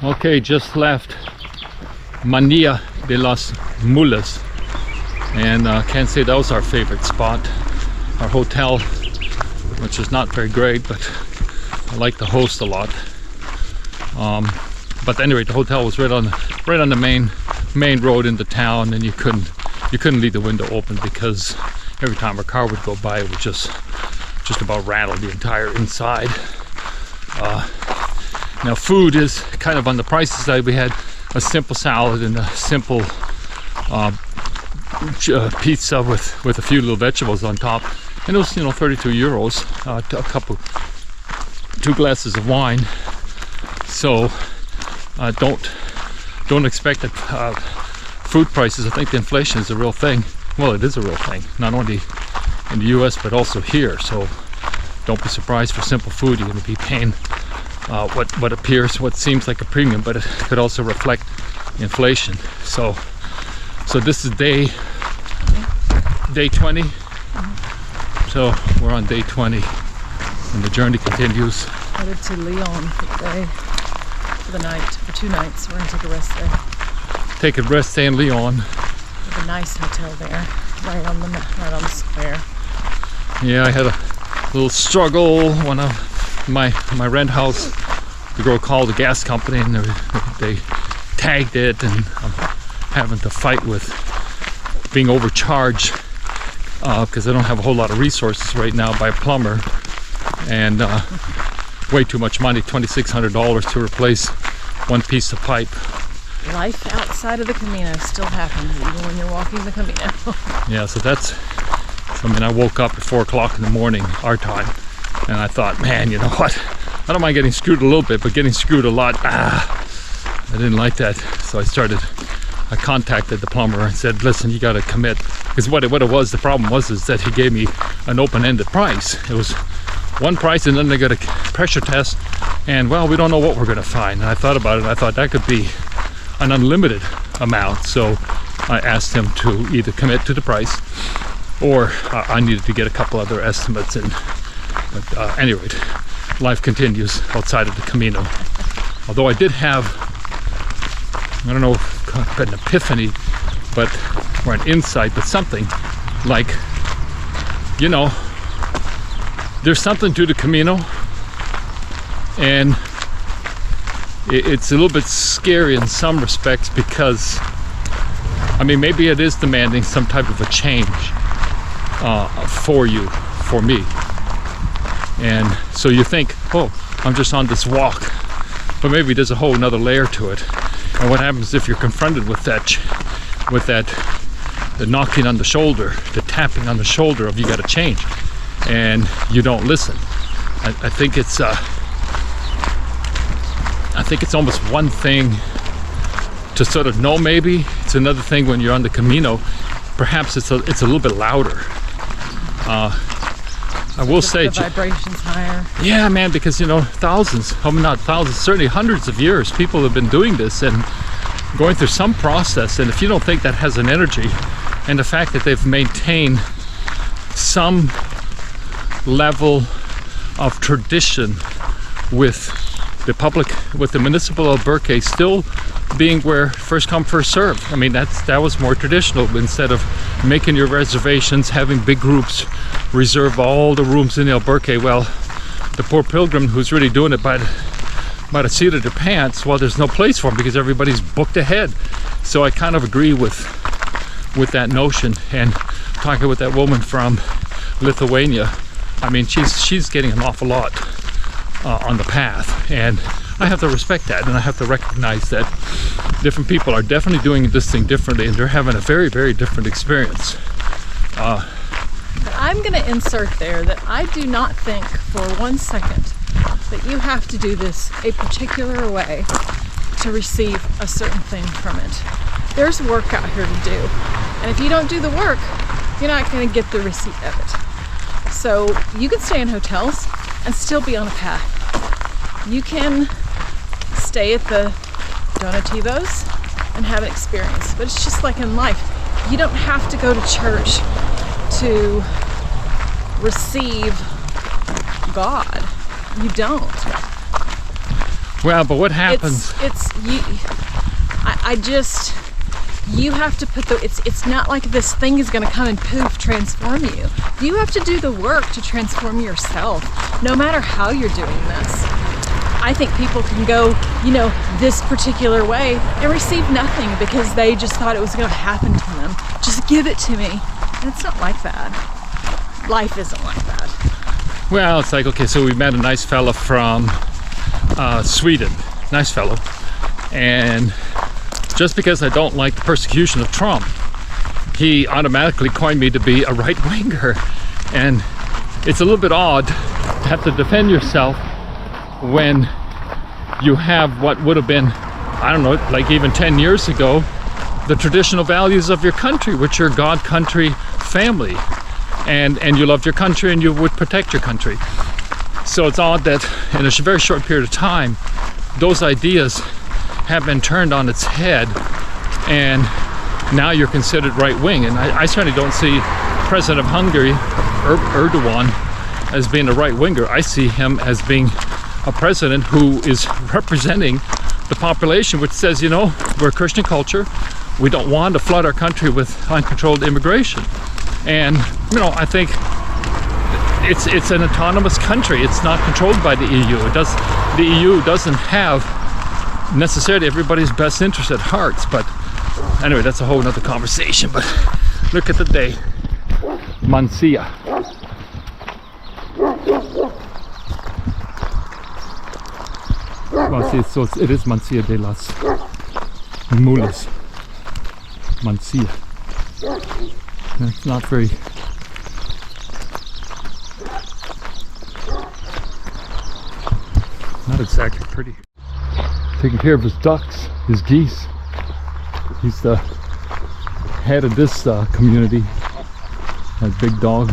Okay, just left Mansilla de las Mulas, and can't say that was our favorite spot. Our hotel, which is not very great, but I like the host a lot. But anyway, the hotel was right on the main road into town, and you couldn't leave the window open because every time a car would go by, it would just about rattle the entire inside. Now food is kind of on the pricey side. We had a simple salad and a simple pizza with a few little vegetables on top, and it was 32 euros. Two glasses of wine. So don't expect that food prices. I think the inflation is a real thing. Well, it is a real thing, not only in the US but also here. So don't be surprised for simple food. You're going to be paying what seems like a premium, but it could also reflect inflation. So this is day 20. So we're on day 20, and the journey continues. Headed to Lyon for the night, for 2 nights. We're gonna take a rest there. Take a rest day in Lyon. There's a nice hotel there, right on the square. Yeah, I had a little struggle when my rent house. The girl called the gas company, and they tagged it, and I'm having to fight with being overcharged because I don't have a whole lot of resources right now by a plumber, and way too much money, $2,600 to replace one piece of pipe. Life outside of the Camino still happens even when you're walking the Camino. Yeah, so I woke up at 4 o'clock in the morning, our time, and I thought, man, you know what? I don't mind getting screwed a little bit, but getting screwed a lot, I didn't like that. So I contacted the plumber and said, listen, you got to commit. Because what it was, the problem was that he gave me an open-ended price. It was one price, and then they got a pressure test, and well, we don't know what we're going to find. And I thought about it, and I thought that could be an unlimited amount. So I asked him to either commit to the price, or I needed to get a couple other estimates. But anyway, life continues outside of the Camino. Although I did have, I don't know if an epiphany, or an insight, but something like, there's something to the Camino, and it's a little bit scary in some respects because, maybe it is demanding some type of a change for me. And so you think, oh, I'm just on this walk, but maybe there's a whole another layer to it. And what happens if you're confronted with the knocking on the shoulder, the tapping on the shoulder of you got to change, and you don't listen? I think it's almost one thing to sort of know. Maybe it's another thing when you're on the Camino. Perhaps it's a little bit louder. I will say, the vibrations higher. Yeah, man, because not thousands, certainly hundreds of years, people have been doing this and going through some process. And if you don't think that has an energy, and the fact that they've maintained some level of tradition with the municipal albergue still being where first come first serve. That was more traditional. Instead of making your reservations, having big groups reserve all the rooms in the albergue, well, the poor pilgrim who's really doing it by the seat of their pants, well, there's no place for him because everybody's booked ahead. So I kind of agree with that notion. And talking with that woman from Lithuania, she's getting an awful lot on the path, and I have to respect that, and I have to recognize that different people are definitely doing this thing differently, and they're having a very, very different experience. I'm going to insert there that I do not think for 1 second that you have to do this a particular way to receive a certain thing from it. There's work out here to do, and if you don't do the work, you're not going to get the receipt of it. So you can stay in hotels and still be on a path. You can stay at the donativos and have an experience, but it's just like in life. You don't have to go to church to receive God. You don't. Well, but what happens? It's you. I just, you have to put the. It's not like this thing is going to come and poof transform you. You have to do the work to transform yourself, no matter how you're doing this. I think people can go, this particular way and receive nothing because they just thought it was going to happen to them. Just give it to me. And it's not like that. Life isn't like that. Well, it's like, okay, so we met a nice fella from Sweden. Nice fellow. And just because I don't like the persecution of Trump, he automatically coined me to be a right-winger. And it's a little bit odd to have to defend yourself when you have what would have been, I don't know, like even 10 years ago, the traditional values of your country, which are God, country, family, and you loved your country and you would protect your country. So it's odd that in a very short period of time, those ideas have been turned on its head, and now you're considered right-wing. And I certainly don't see President of Hungary, Erdogan, as being a right-winger. I see him as being a president who is representing the population, which says, we're a Christian culture. We don't want to flood our country with uncontrolled immigration. And, I think it's an autonomous country. It's not controlled by the EU. The EU doesn't have necessarily everybody's best interest at heart. But anyway, that's a whole nother conversation. But look at the day. Mansilla. So it is Mansilla de las Mulas. Mansilla. It's not very. Not exactly pretty. Taking care of his ducks, his geese. He's the head of this community. That big dog.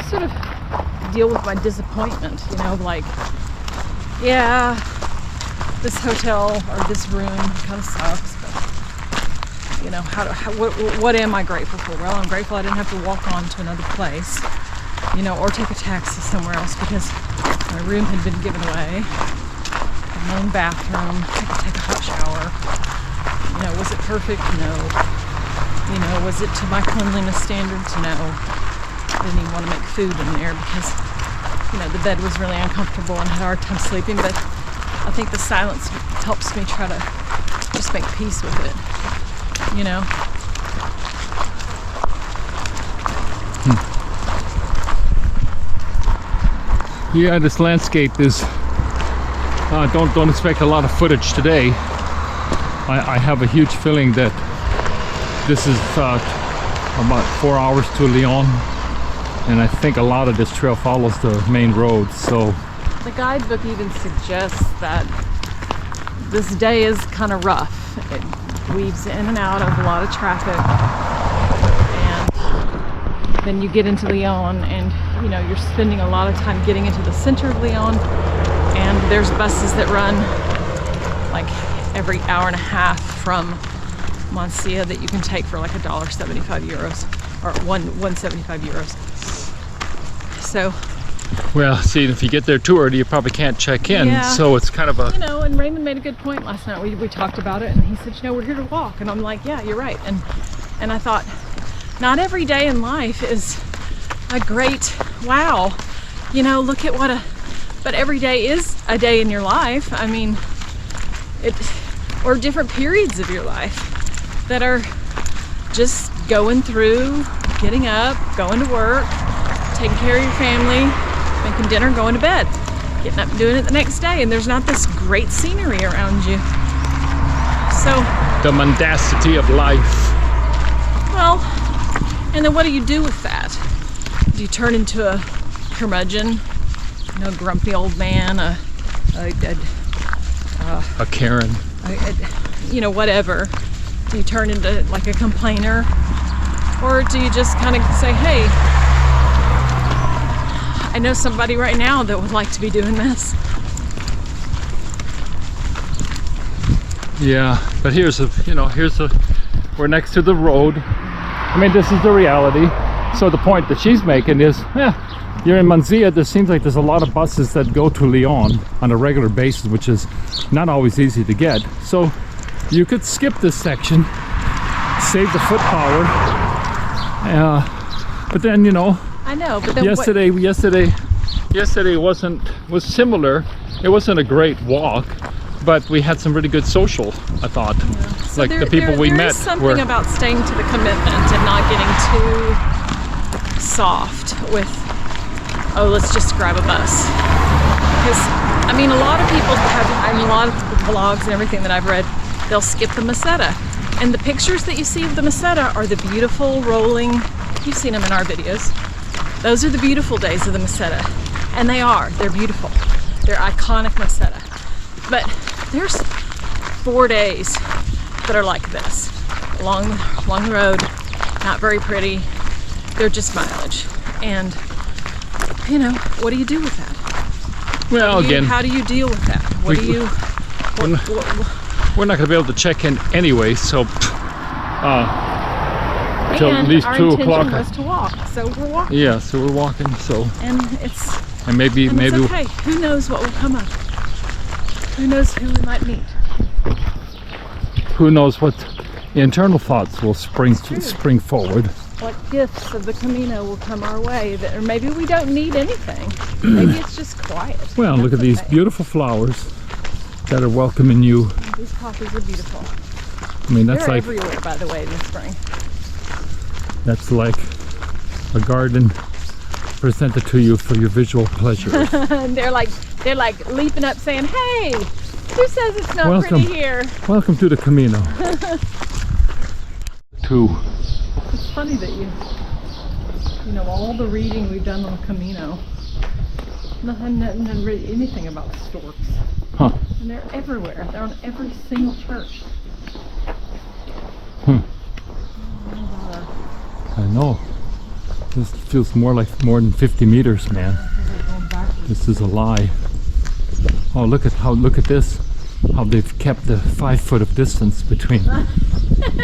Sort of deal with my disappointment, yeah, this hotel or this room kind of sucks, but what am I grateful for? Well, I'm grateful I didn't have to walk on to another place, or take a taxi somewhere else because my room had been given away. My own bathroom, I could take a hot shower. Was it perfect? No. Was it to my cleanliness standards? No. I didn't even want to make food in there because, the bed was really uncomfortable and I had a hard time sleeping, but I think the silence helps me try to just make peace with it, Yeah, this landscape is, don't expect a lot of footage today. I have a huge feeling that this is about 4 hours to Lyon. And I think a lot of this trail follows the main road, so. The guidebook even suggests that this day is kind of rough. It weaves in and out of a lot of traffic. And then you get into Lyon and, you're spending a lot of time getting into the center of Lyon. And there's buses that run like every hour and a half from Mansilla that you can take for like €1.75 or 1.75 euros. So, well, see, if you get there too early, you probably can't check in. Yeah. So it's kind of a. And Raymond made a good point last night. We talked about it, and he said, we're here to walk, and I'm like, yeah, you're right. And I thought, not every day in life is a great wow. Look at but every day is a day in your life. I mean, or different periods of your life that are just going through, getting up, going to work, taking care of your family, making dinner, going to bed, getting up and doing it the next day, and there's not this great scenery around you. So the mundacity of life. Well, and then what do you do with that? Do you turn into a curmudgeon, grumpy old man, a Karen, whatever? Do you turn into like a complainer, or do you just kind of say, hey, I know somebody right now that would like to be doing this? Yeah, but we're next to the road. I mean, this is the reality. So the point that she's making is, Here in Mansilla, there seems like there's a lot of buses that go to Lyon on a regular basis, which is not always easy to get. So you could skip this section, save the foot power. But then, you know, I know, but then yesterday was similar. It wasn't a great walk, but we had some really good social, I thought. Yeah. So like the people we met. There is something about staying to the commitment and not getting too soft with, oh, let's just grab a bus. Because, I mean, a lot of people have, a lot of vlogs and everything that I've read, they'll skip the Meseta. And the pictures that you see of the Meseta are the beautiful rolling, you've seen them in our videos. Those are the beautiful days of the Meseta. And they're beautiful. They're iconic Meseta. But there's 4 days that are like this. Along the road, not very pretty. They're just mileage. And, you know, what do you do with that? Well, How do you deal with that? We're not going to be able to check in anyway, so till at least 2 o'clock. Was to walk, so we're walking. Yeah, so we're walking. So maybe it's okay. Who knows what will come up? Who knows who we might meet? Who knows what internal thoughts will spring forward? What gifts of the Camino will come our way? Or maybe we don't need anything. Maybe it's just quiet. Well, look at these beautiful flowers that are welcoming you. And these poppies are beautiful. I mean, that's They're like everywhere, by the way, this spring. that's like a garden presented to you for your visual pleasure. And they're like leaping up, saying, "Hey, who says it's not Welcome. pretty here?" Welcome to the Camino. It's funny that you know, all the reading we've done on the Camino, nothing really anything about storks. Huh. And they're everywhere. They're on every single church. I know. This feels more than 50 meters, man. This is a lie. Oh, look at this. How they've kept the 5 foot of distance between.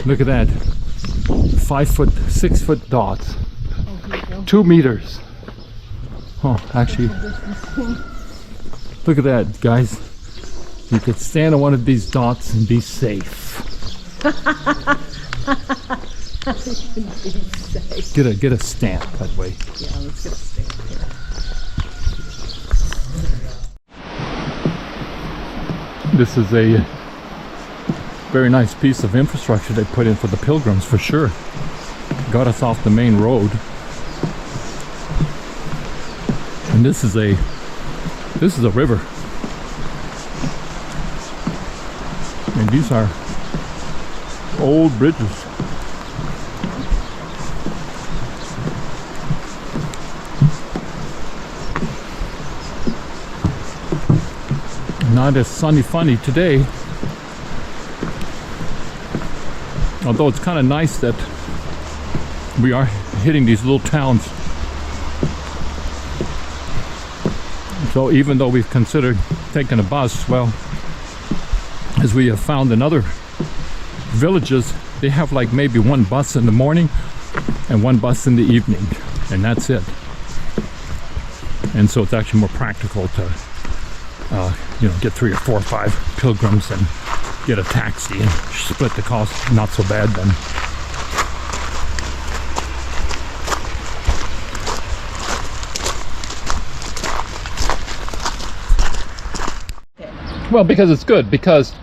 Look at that. 5 foot, 6 foot dots. 2 meters. Oh, actually, look at that, guys. You could stand on one of these dots and be safe. Get a stamp that way. Yeah, let's get a stamp here. This is a very nice piece of infrastructure they put in for the pilgrims, for sure. Got us off the main road. And this is a river. And these are old bridges. Not as sunny funny today. Although it's kind of nice that we are hitting these little towns. So even though we've considered taking a bus, well, as we have found in other villages, they have like maybe 1 bus in the morning and 1 bus in the evening, and that's it. And so it's actually more practical to get 3 or 4 or 5 pilgrims and get a taxi and split the cost. Not so bad then. Well, because it's good, because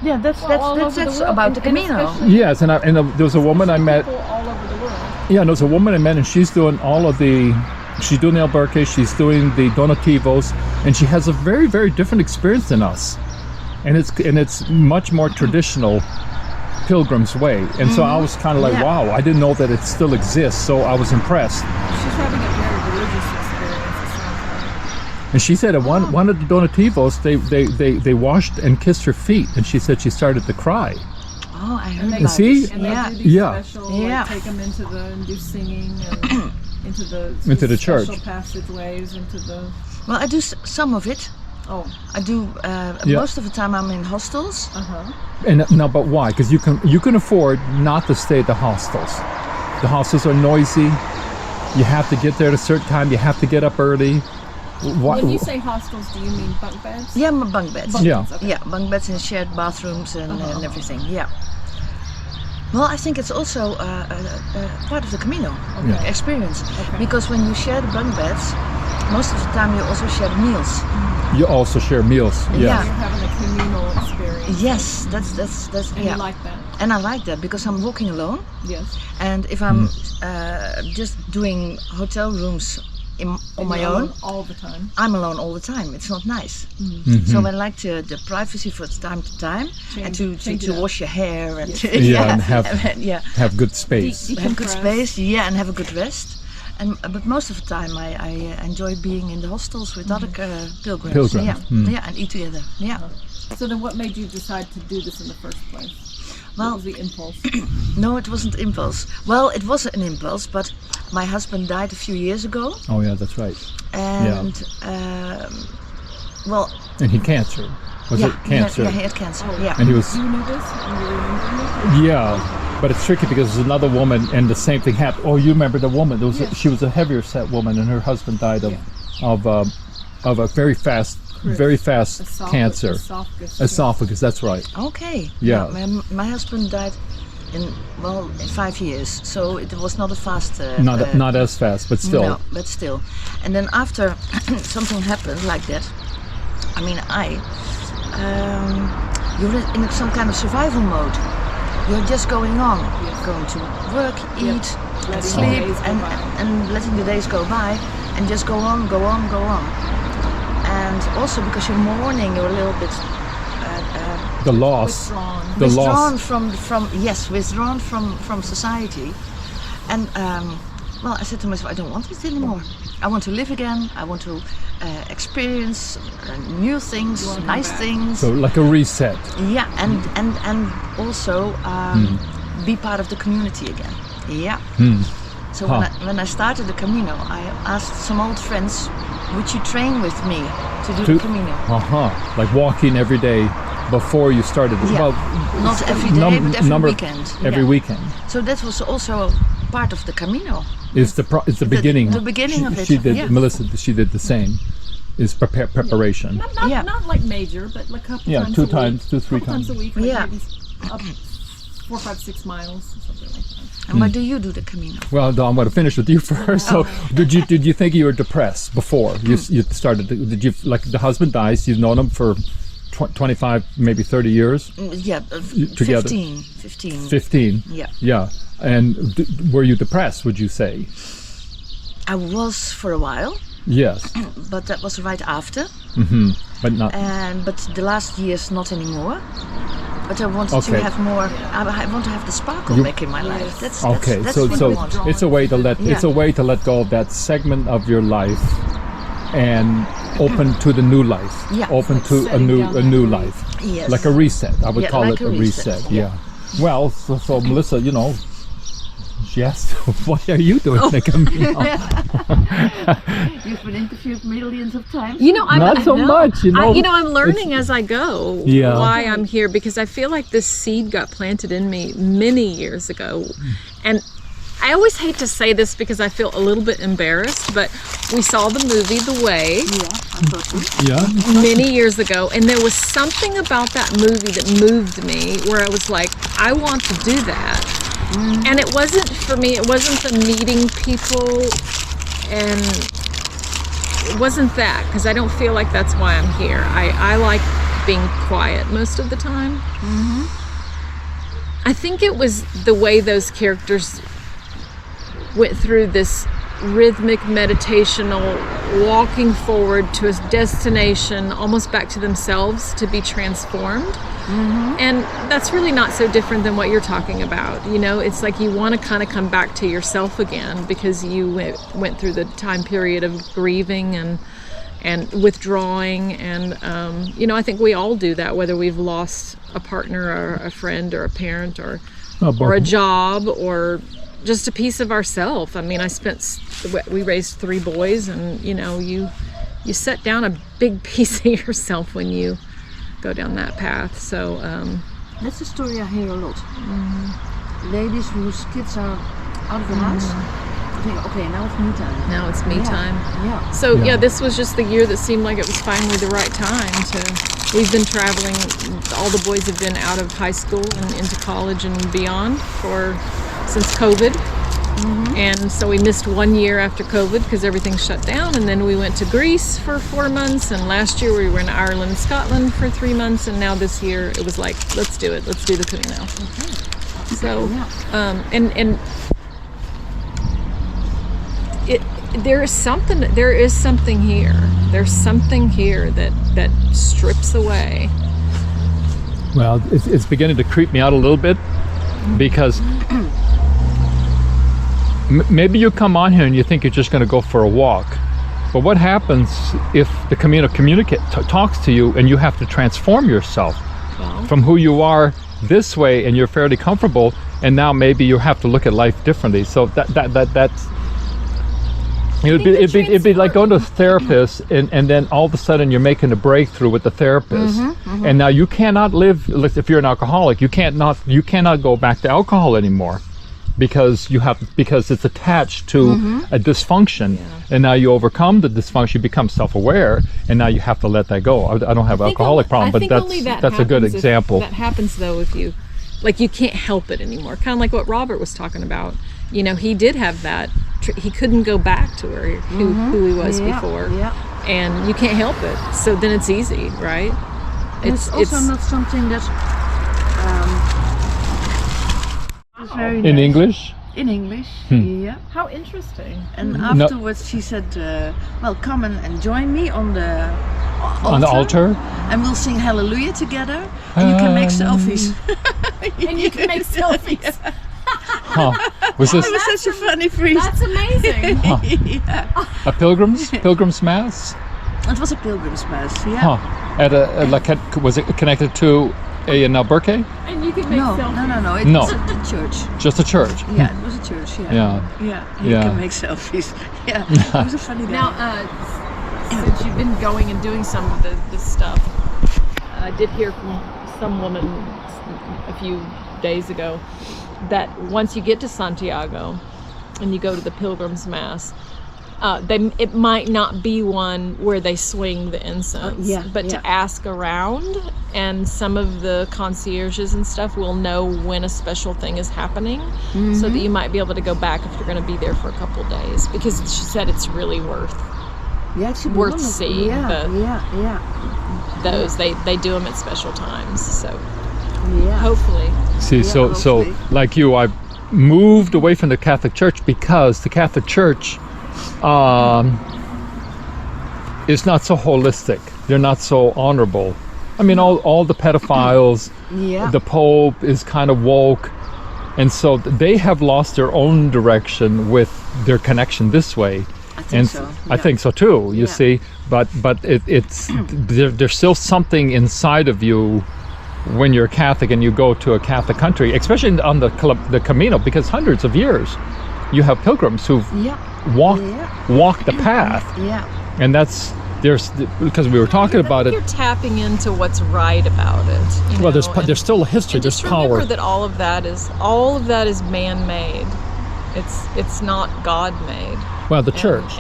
yeah, that's about the Camino. Yes, and there was a woman I met all over the world. Yeah, there's a woman I met, and she's doing she's doing the Alberque, she's doing the Donativos, and she has a very, very different experience than us, and it's much more traditional pilgrim's way. And so I was kind of like, wow, I didn't know that it still exists, so I was impressed. She's having a very religious experience, it sounds like. And she said at one of the Donativos, they washed and kissed her feet, and she said she started to cry. Oh, I heard You see? And they do these special, like, take them into and do singing and into the church. special passageways, into the... Well, I do some of it. Oh. I do most of the time. I'm in hostels. And now, but why? Because you can afford not to stay at the hostels. The hostels are noisy. You have to get there at a certain time. You have to get up early. When you say hostels, do you mean bunk beds? Yeah, bunk beds. Yeah. Okay. Yeah, bunk beds and shared bathrooms and everything. Yeah. Well, I think it's also part of the Camino experience, because when you share the bunk beds, most of the time you also share meals. You also share meals. Yes. Yeah. You're having a communal experience. Yes, that's And you like that? And I like that because I'm walking alone, Yes. and if I'm just doing hotel rooms on my own, all the time. I'm alone all the time. It's not nice. So I like the privacy for time to time, and Change to it up. wash your hair and And have have good space. have good Decompress. space. Yeah, and have a good rest. And but most of the time I enjoy being in the hostels with other pilgrims. Pilgrims, Yeah, yeah, and eat together. Yeah. So then what made you decide to do this in the first place? Well, What was the impulse? no, it wasn't impulse. Well, it was an impulse, but my husband died a few years ago, Oh yeah, that's right. and well, And he cancer. Was yeah, it cancer? he had cancer. Yeah. And he was. You knew this and you remember it? Yeah, but it's tricky because there's another woman, and the same thing happened. Oh, you remember the woman? There was she was a heavier set woman, and her husband died of a very fast cancer. Esophagus. That's right. Okay. Yeah. My husband died in 5 years, so it was not a fast. Not as fast, but still. No, but still. And then after something happened like that, I mean, you're in some kind of survival mode. You're just going on, going to work, eat, Letting sleep, the days go by. and letting the days go by, and just go on, go on, go on. And also because you're mourning, you're a little bit The loss. Withdrawn. The withdrawn loss. withdrawn from society. And well, I said to myself, I don't want this anymore. I want to live again. I want to experience new things, nice things. So like a reset. Yeah, and also be part of the community again. Yeah. So when I started the Camino, I asked some old friends, would you train with me to do the Camino? Like walking every day before you started. Yeah. Well, Not every day, but every weekend. Every Yeah. weekend. So that was also part of the Camino. It's the beginning. The beginning of it. She did. Yeah. Melissa. She did the same. Is preparation. Not like major, but like a couple Yeah, times two a times, week. 2-3 Couple times a week. Yeah. Maybe up 4, 5, 6 miles, something like that. And why do you do the Camino? Well, no, I'm going to finish with you first. So, did you think you were depressed before you started? Did you, like, the husband dies? You've known him for 25, maybe 30 years. Yeah, together. 15. 15. Yeah. Yeah. And were you depressed? Would you say? I was for a while, Yes. but that was right after. But not. But the last years, not anymore. But I wanted to Okay. have more. I want to have the sparkle back in my life. That's Okay. That's So what I want. it's a way to let Yeah. it's a way to let go of that segment of your life and open to the new life. Yeah. Open Like to a setting new down that life. Yes. Like a reset. I would Yeah, call like it a a reset. reset, Yeah. Well, so Melissa, you know, yes. What are you doing, Camino? You've been interviewed millions of times. You know, Not so much, you know. I'm learning as I go Yeah. why I'm here, because I feel like this seed got planted in me many years ago. And I always hate to say this because I feel a little bit embarrassed, but we saw the movie The Way Yeah. many years ago, and there was something about that movie that moved me where I was like, I want to do that. And it wasn't for me, it wasn't the meeting people, and it wasn't that, because I don't feel like that's why I'm here. I like being quiet most of the time. I think it was the way those characters went through this rhythmic meditational walking forward to a destination, almost back to themselves, to be transformed. And that's really not so different than what you're talking about. You know, it's like you want to kind of come back to yourself again because you went through the time period of grieving and withdrawing, and you know, I think we all do that, whether we've lost a partner or a friend or a parent or a job or just a piece of ourself. I mean, we raised 3 boys, and you know, you set down a big piece of yourself when you go down that path. So That's a story I hear a lot. Ladies whose kids are out of the house, think, okay, now it's me time. Now it's me time. Yeah. So Yeah. this was just the year that seemed like it was finally the right time to. We've been traveling. All the boys have been out of high school and into college and beyond since COVID. And so we missed 1 year after COVID because everything shut down. And then we went to Greece for 4 months. And last year we were in Ireland and Scotland for 3 months. And now this year it was like, let's do it. Let's do the Camino. So, and there is something here. There's something here that strips away. Well, it's beginning to creep me out a little bit because maybe you come on here and you think you're just going to go for a walk. But what happens if the Camino talks to you and you have to transform yourself from who you are this way and you're fairly comfortable, and now maybe you have to look at life differently. So that's it'd be like going to a therapist and then all of a sudden you're making a breakthrough with the therapist, and now you cannot live. If you're an alcoholic, you cannot go back to alcohol anymore because it's attached to a dysfunction, and now you overcome the dysfunction, you become self-aware, and now you have to let that go. I don't have an alcoholic problem, but that's a good example. That happens though if you can't help it anymore. Kind of like what Robert was talking about. You know, he did have that. He couldn't go back to who he was before, and you can't help it. So then it's easy, right? It's also not something that. Very in nice. English? In English, yeah. How interesting. And afterwards she said, well, come and join me on the altar, and we'll sing Hallelujah together, and you can make selfies. And you can make selfies. Was this It was such a funny priest. That's amazing. a pilgrim's mass? It was a pilgrim's mass, yeah. Was it connected to in Albuquerque? And you can make selfies. No. It was at the church. Just a church. Yeah, it was a church. Yeah. You can make selfies. Yeah, it was a funny day. Now, since you've been going and doing some of this stuff, I did hear from some woman a few days ago that once you get to Santiago and you go to the Pilgrim's Mass, it might not be one where they swing the incense, but to ask around, and some of the concierges and stuff will know when a special thing is happening, so that you might be able to go back if you're going to be there for a couple days, because she said it's really worth seeing. Those they do them at special times, so hopefully. See, so like you, I moved away from the Catholic Church because the Catholic Church is not so holistic. They're not so honorable. I mean, all the pedophiles, the Pope is kind of woke, and so they have lost their own direction with their connection this way. I think so too. You see, but it's there's still something inside of you when you're Catholic and you go to a Catholic country, especially on the Camino, because hundreds of years you have pilgrims who've walked the path, and because we were talking about it. You're tapping into what's right about it. Well, there's still a history. There's power. Remember that all of that is man-made. It's not God-made. Well, the church.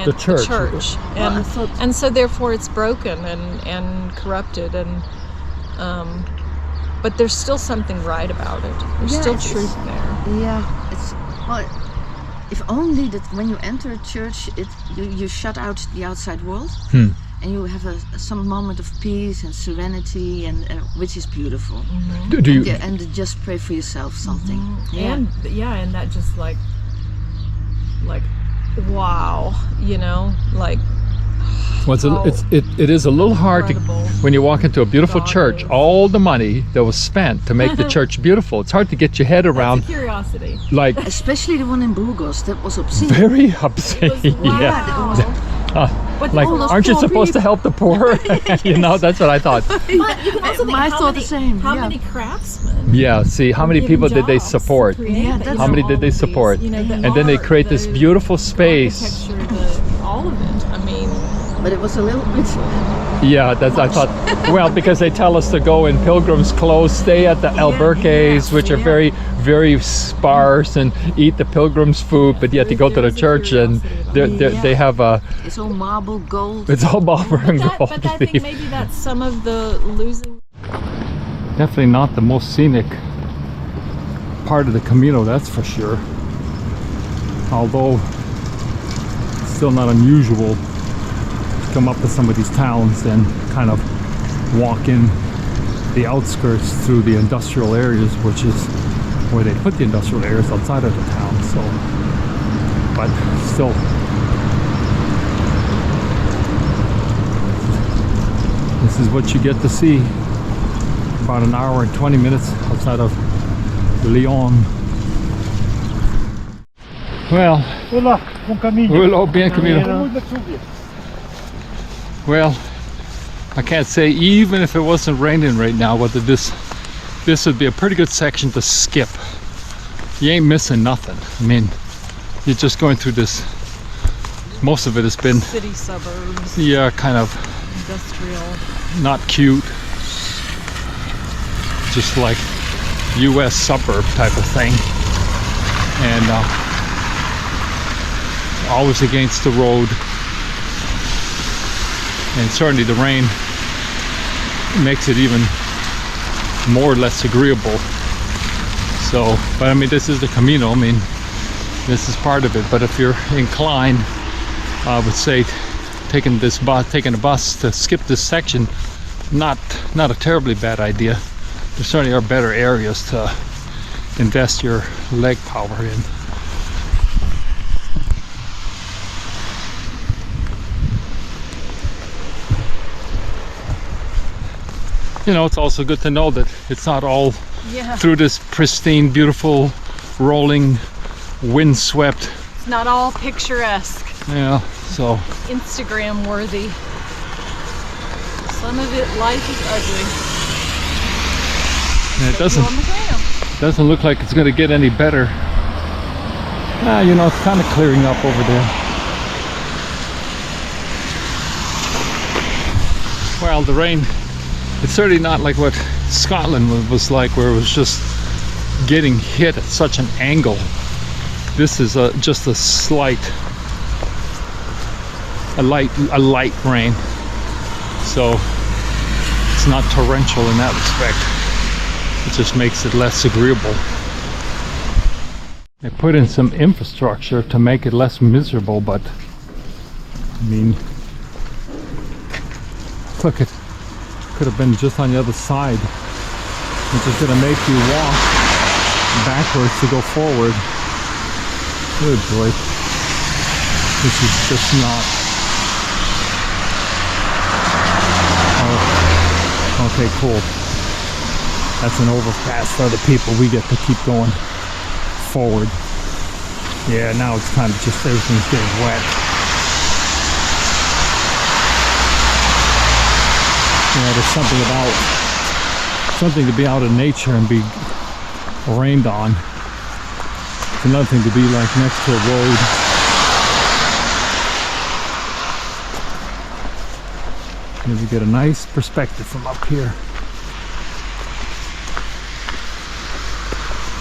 And so therefore it's broken and corrupted, and but there's still something right about it. There's still truth there. Yeah, if only that when you enter a church, you shut out the outside world, and you have some moment of peace and serenity, and which is beautiful. And just pray for yourself something. And that just like wow, like. Well, it is a little hard to, when you walk into a beautiful church, all the money that was spent to make the church beautiful. It's hard to get your head around. That's a curiosity. Like, especially the one in Burgos, that was obscene. Very obscene. Like, aren't you supposed to help the poor? That's what I thought. But you can also think, I thought the same. How many craftsmen? Yeah. See, how many people did they support? How many did they support? And then they create this beautiful space. Architecture, all of it. I mean, but it was a little bit. Yeah, that's I thought. Well, because they tell us to go in Pilgrim's clothes, stay at the albergues, which are very, very sparse, and eat the Pilgrim's food. But yet you go to the church and they have a. It's all marble gold. It's all marble and gold. But I think maybe that's some of the losing. Definitely not the most scenic part of the Camino, that's for sure. Although it's still not unusual to come up to some of these towns and kind of walk in the outskirts through the industrial areas, which is where they put the industrial areas outside of the town. So, but still, this is what you get to see. About an hour and 20 minutes outside of Lyon. Well, Hola, buen camino. hello, bien camino. Well, I can't say, even if it wasn't raining right now, whether this would be a pretty good section to skip. You ain't missing nothing. I mean, you're just going through this. Most of it has been, City suburbs, yeah, kind of industrial. not cute. Just like US suburb type of thing, and always against the road, and certainly the rain makes it even more or less agreeable. So, but I mean, this is the Camino. I mean, this is part of it. But if you're inclined, I would say taking a bus to skip this section, not a terribly bad idea. There certainly are better areas to invest your leg power in. You know, it's also good to know that it's not all through this pristine, beautiful, rolling, windswept. It's not all picturesque, Yeah, so. Instagram worthy. Some of it, life is ugly. And it doesn't look like it's going to get any better. You know, it's kind of clearing up over there. Well, the rain, it's certainly not like what Scotland was like, where it was just getting hit at such an angle. This is just a light rain. So it's not torrential in that respect. It just makes it less agreeable. They put in some infrastructure to make it less miserable, but I mean, look, it could have been just on the other side, which is going to make you walk backwards to go forward. Good boy. This is just not. Oh, okay, cool. That's an overpass for other people. We get to keep going forward. Yeah, now it's kind of just everything's getting wet. Yeah, there's something to be out in nature and be rained on. It's another thing to be like next to a road. And you get a nice perspective from up here.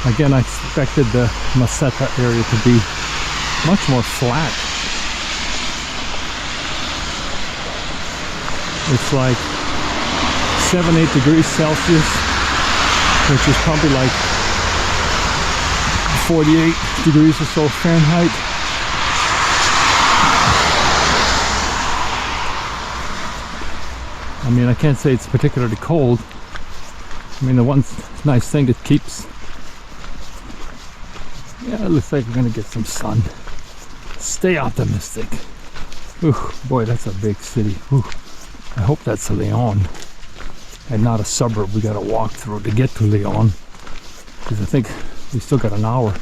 Again, I expected the Mansilla area to be much more flat. It's like 7-8 degrees Celsius, which is probably like 48 degrees or so Fahrenheit. I mean, I can't say it's particularly cold. I mean, the one nice thing it keeps. Yeah, it looks like we're gonna get some sun. Stay optimistic. Ooh, boy, that's a big city. Ooh, I hope that's Lyon and not a suburb we gotta walk through to get to Lyon, because I think we still got an hour.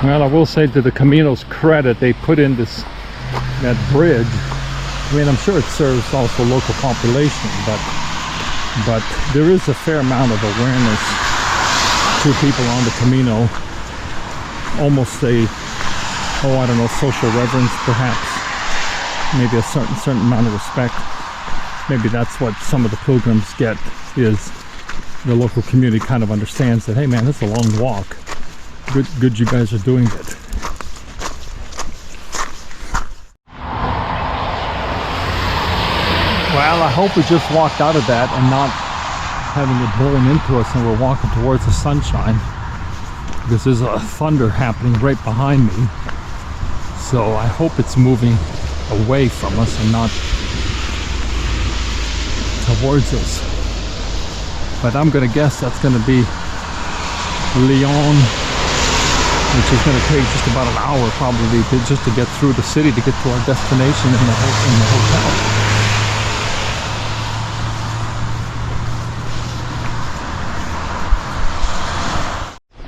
Well, I will say, to the Camino's credit, they put in that bridge. I mean, I'm sure it serves also local population, but there is a fair amount of awareness to people on the Camino, almost a, I don't know, social reverence perhaps, maybe a certain amount of respect. Maybe that's what some of the pilgrims get, is the local community kind of understands that, hey man, it's a long walk. Good you guys are doing it. Well, I hope we just walked out of that and not having it blowing into us and we're walking towards the sunshine, because there's a thunder happening right behind me. So I hope it's moving away from us and not towards us. But I'm gonna guess that's gonna be Lyon, which is gonna take just about an hour probably just to get through the city to get to our destination in the hotel.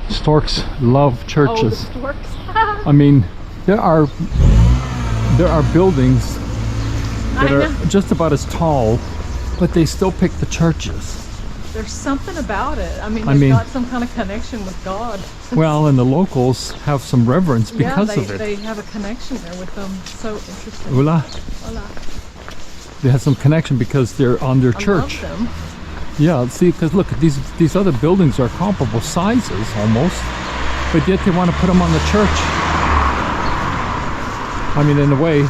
Storks love churches. Oh, the storks. I mean, there are buildings that are just about as tall, but they still pick the churches. There's something about it. I mean, they've got some kind of connection with God. Well, and the locals have some reverence because of it. They have a connection there with them. So interesting. Hola. Hola. They have some connection because they're on their church. I love them. Yeah, see, because look, these other buildings are comparable sizes almost, but yet they want to put them on the church. I mean, in a way,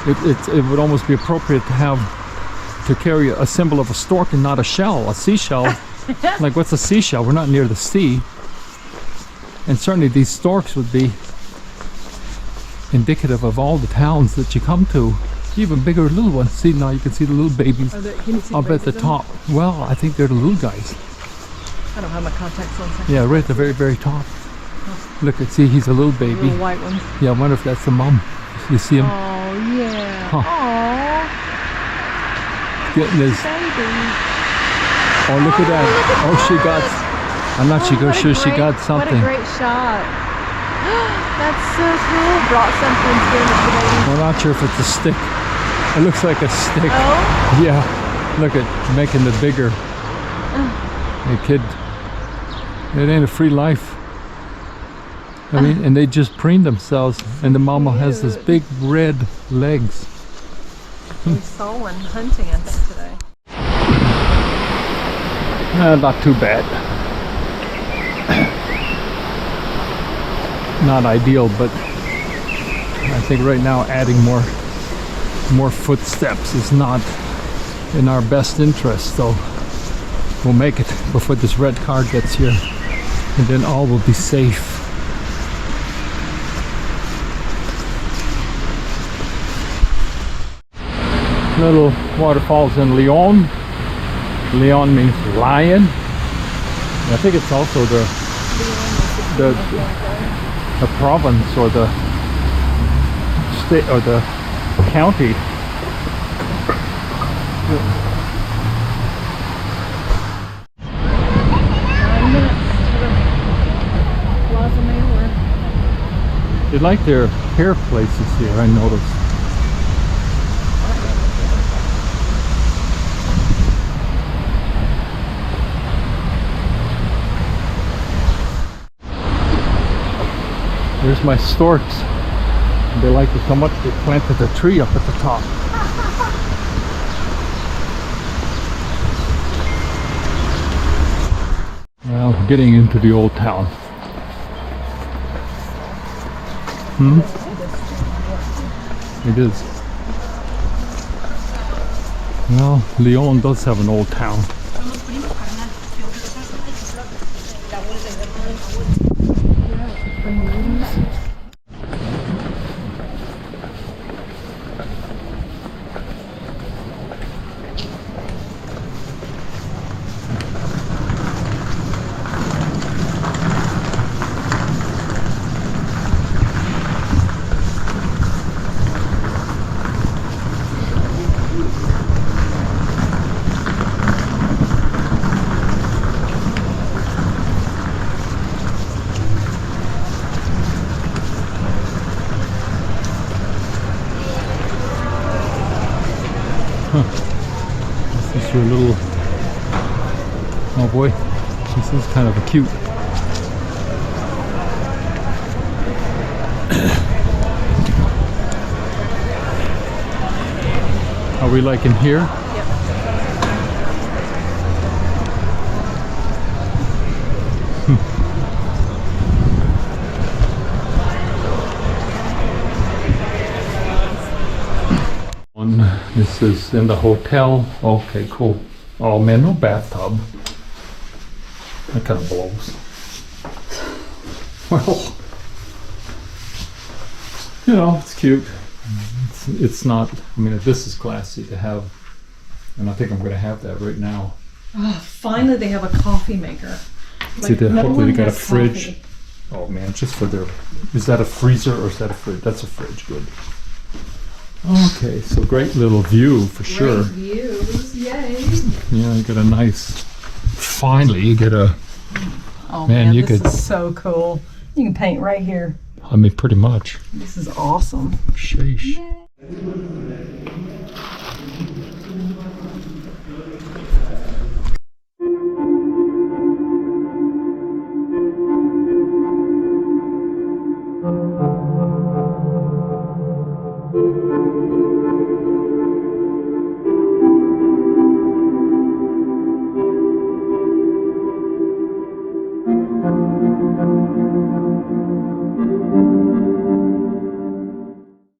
it would almost be appropriate to carry a symbol of a stork and not a shell, a seashell. Like, what's a seashell? We're not near the sea. And certainly these storks would be indicative of all the towns that you come to. Even bigger little ones. See, now you can see the little babies up at the top. Well, I think they're the little guys. I don't have my contacts on. Yeah, right at the very, very top. Look, see, he's a little baby. Little white one. Yeah, I wonder if that's the mom. You see him? Oh, yeah. Huh. Aww. Getting his... Baby. Oh, look at that. Oh, she got... I'm not sure she got something. What a great shot. That's so cool. Brought something to the baby. I'm not sure if it's a stick. It looks like a stick. Oh? Yeah. Look at making it bigger. Hey kid, it ain't a free life. I mean, and they just preen themselves, and the mama has this big red legs. We saw one hunting us today. Not too bad. Not ideal, but I think right now adding more footsteps is not in our best interest, so we'll make it before this red car gets here, and then all will be safe. Little waterfalls in Lyon. Lyon means lion. I think it's also the province or the state or the county. They like their hair places here, I noticed. There's my storks. They like it so much they planted a tree up at the top. Well, getting into the old town. It is. Well, Lyon does have an old town. This is your little, oh boy, this is kind of a cute. Are we like in here? Yep. This is in the hotel. Okay, cool. Oh man, no bathtub. That kind of blows. Well, you know, it's cute. It's not, I mean, this is classy to have, and I think I'm going to have that right now. Oh, finally they have a coffee maker. See, hopefully one they got a has fridge. coffee. Oh man, just for their, is that a freezer or is that a fridge? That's a fridge, good. Okay, so great little view for sure. Great views, yay. Yeah, you get a nice, finally you get a, Oh Man, man, you this could- is so cool. You can paint right here. I mean, pretty much. This is awesome. Sheesh.